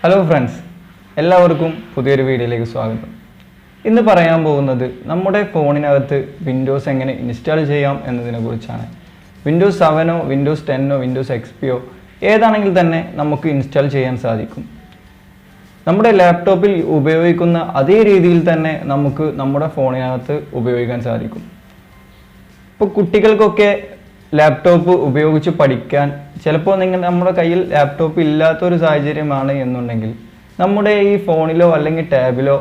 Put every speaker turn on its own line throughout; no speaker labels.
Hello friends, എല്ലാവർക്കും പുതിയൊരു വീഡിയോയിലേക്ക് സ്വാഗതം. ഇന്ന് പറയാൻ പോകുന്നത് നമ്മുടെ ഫോണിനകത്ത് വിൻഡോസ് എങ്ങനെ ഇൻസ്റ്റാൾ ചെയ്യാം എന്നതിനെക്കുറിച്ചാണ്. വിൻഡോസ് 7ഓ വിൻഡോസ് 10ഓ വിൻഡോസ് XPയോ ഏതാണെങ്കിൽ തന്നെ നമുക്ക് ഇൻസ്റ്റാൾ ചെയ്യാൻ സാധിക്കും. നമ്മുടെ ലാപ്ടോപ്പിൽ ഉപയോഗിക്കുന്ന അതേ രീതിയിൽ തന്നെ നമുക്ക് നമ്മുടെ ഫോണിനകത്ത് ഉപയോഗിക്കാൻ സാധിക്കും. ഇപ്പോൾ കുട്ടികൾക്കൊക്കെ ലാപ്ടോപ്പ് ഉപയോഗിച്ച് പഠിക്കാൻ ചിലപ്പോൾ നമ്മുടെ കയ്യിൽ ലാപ്ടോപ്പ് ഇല്ലാത്തൊരു സാഹചര്യമാണ് എന്നുണ്ടെങ്കിൽ നമ്മുടെ ഈ ഫോണിലോ അല്ലെങ്കിൽ ടാബിലോ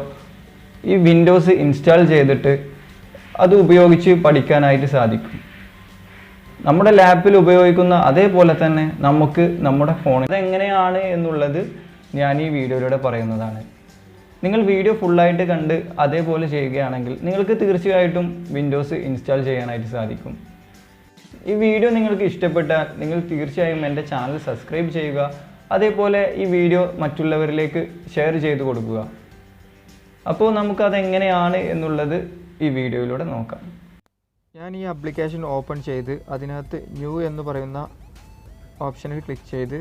ഈ വിൻഡോസ് ഇൻസ്റ്റാൾ ചെയ്തിട്ട് അത് ഉപയോഗിച്ച് പഠിക്കാനായിട്ട് സാധിക്കും. നമ്മുടെ ലാപ്പിൽ ഉപയോഗിക്കുന്ന അതേപോലെ തന്നെ നമുക്ക് നമ്മുടെ ഫോണിൽ അതെങ്ങനെയാണ് എന്നുള്ളത് ഞാൻ ഈ വീഡിയോയിലൂടെ പറയുന്നതാണ്. നിങ്ങൾ വീഡിയോ ഫുള്ളായിട്ട് കണ്ട് അതേപോലെ ചെയ്യുകയാണെങ്കിൽ നിങ്ങൾക്ക് തീർച്ചയായിട്ടും വിൻഡോസ് ഇൻസ്റ്റാൾ ചെയ്യാനായിട്ട് സാധിക്കും. ഈ വീഡിയോ നിങ്ങൾക്ക് ഇഷ്ടപ്പെട്ടാൽ നിങ്ങൾ തീർച്ചയായും എൻ്റെ ചാനൽ സബ്സ്ക്രൈബ് ചെയ്യുക. അതേപോലെ ഈ വീഡിയോ മറ്റുള്ളവരിലേക്ക് ഷെയർ ചെയ്ത് കൊടുക്കുക. അപ്പോൾ നമുക്കതെങ്ങനെയാണ് എന്നുള്ളത് ഈ വീഡിയോയിലൂടെ നോക്കാം.
ഞാൻ ഈ ആപ്ലിക്കേഷൻ ഓപ്പൺ ചെയ്ത് അതിനകത്ത് ന്യൂ എന്ന് പറയുന്ന ഓപ്ഷനിൽ ക്ലിക്ക് ചെയ്ത്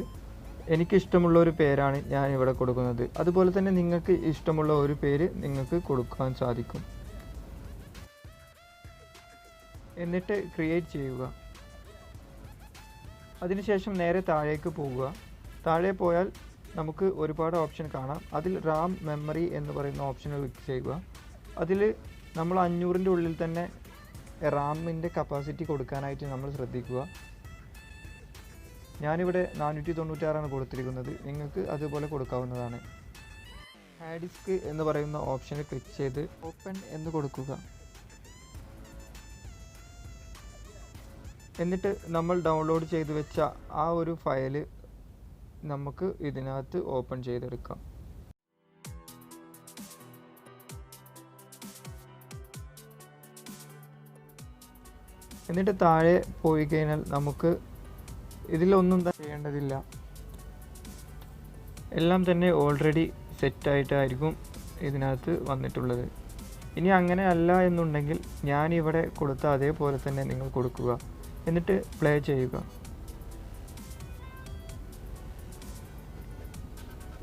എനിക്കിഷ്ടമുള്ള ഒരു പേരാണ് ഞാൻ ഇവിടെ കൊടുക്കുന്നത്. അതുപോലെ തന്നെ നിങ്ങൾക്ക് ഇഷ്ടമുള്ള ഒരു പേര് നിങ്ങൾക്ക് കൊടുക്കാൻ സാധിക്കും. എന്നിട്ട് ക്രിയേറ്റ് ചെയ്യുക. അതിനുശേഷം നേരെ താഴേക്ക് പോകുക. താഴെ പോയാൽ നമുക്ക് ഒരുപാട് ഓപ്ഷൻ കാണാം. അതിൽ റാം മെമ്മറി എന്ന് പറയുന്ന ഓപ്ഷനിൽ ക്ലിക്ക് ചെയ്യുക. അതിൽ നമ്മൾ 500-ൻ്റെ ഉള്ളിൽ തന്നെ റാമിൻ്റെ കപ്പാസിറ്റി കൊടുക്കാനായിട്ട് നമ്മൾ ശ്രദ്ധിക്കുക. ഞാനിവിടെ 496 കൊടുത്തിരിക്കുന്നത്. നിങ്ങൾക്ക് അതുപോലെ കൊടുക്കാവുന്നതാണ്. ഹാർഡ് ഡിസ്ക് എന്ന് പറയുന്ന ഓപ്ഷനിൽ ക്ലിക്ക് ചെയ്ത് ഓപ്പൺ എന്ന് കൊടുക്കുക. എന്നിട്ട് നമ്മൾ ഡൗൺലോഡ് ചെയ്ത് വെച്ച ആ ഒരു ഫയൽ നമുക്ക് ഇതിനകത്ത് ഓപ്പൺ ചെയ്തെടുക്കാം. എന്നിട്ട് താഴെ പോയി കഴിഞ്ഞാൽ നമുക്ക് ഇതിലൊന്നും ചെയ്യേണ്ടതില്ല. എല്ലാം തന്നെ ഓൾറെഡി സെറ്റായിട്ടായിരിക്കും ഇതിനകത്ത് വന്നിട്ടുള്ളത്. ഇനി അങ്ങനെ അല്ല എന്നുണ്ടെങ്കിൽ ഞാനിവിടെ കൊടുത്ത അതേപോലെ തന്നെ നിങ്ങൾ കൊടുക്കുക. എന്നിട്ട് പ്ലേ ചെയ്യുക.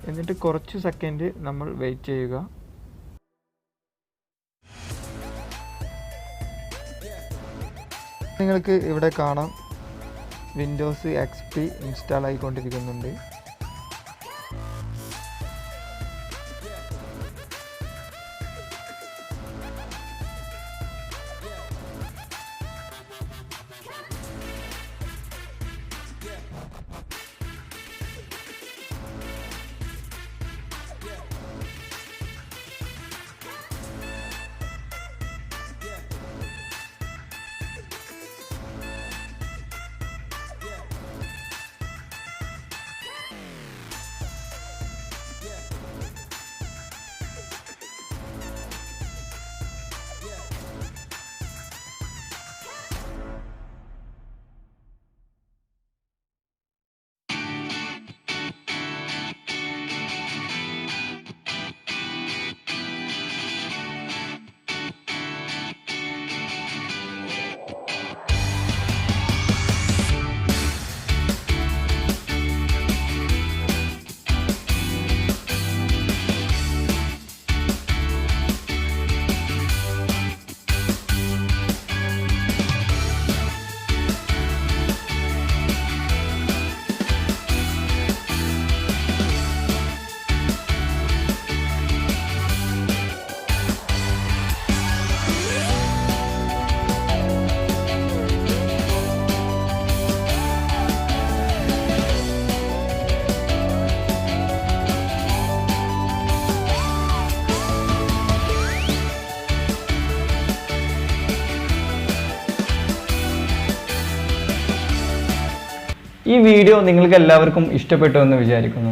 എന്നിട്ട് കുറച്ച് സെക്കൻഡ് നമ്മൾ വെയിറ്റ് ചെയ്യുക. നിങ്ങൾക്ക് ഇവിടെ കാണാം വിൻഡോസ് XP ഇൻസ്റ്റാൾ ആയിക്കൊണ്ടിരിക്കുന്നുണ്ട്.
ഈ വീഡിയോ നിങ്ങൾക്ക് എല്ലാവർക്കും ഇഷ്ടപ്പെട്ടു എന്ന് വിചാരിക്കുന്നു.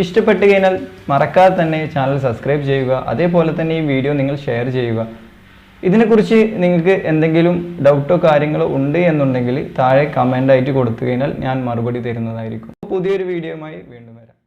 ഇഷ്ടപ്പെട്ട് കഴിഞ്ഞാൽ മറക്കാതെ തന്നെ ചാനൽ സബ്സ്ക്രൈബ് ചെയ്യുക. അതേപോലെ തന്നെ ഈ വീഡിയോ നിങ്ങൾ ഷെയർ ചെയ്യുക. ഇതിനെക്കുറിച്ച് നിങ്ങൾക്ക് എന്തെങ്കിലും ഡൗട്ടോ കാര്യങ്ങളോ ഉണ്ട് എന്നുണ്ടെങ്കിൽ താഴെ കമൻ്റായിട്ട് കൊടുത്തു കഴിഞ്ഞാൽ ഞാൻ മറുപടി തരുന്നതായിരിക്കും. പുതിയൊരു വീഡിയോയുമായി വീണ്ടും വരാം.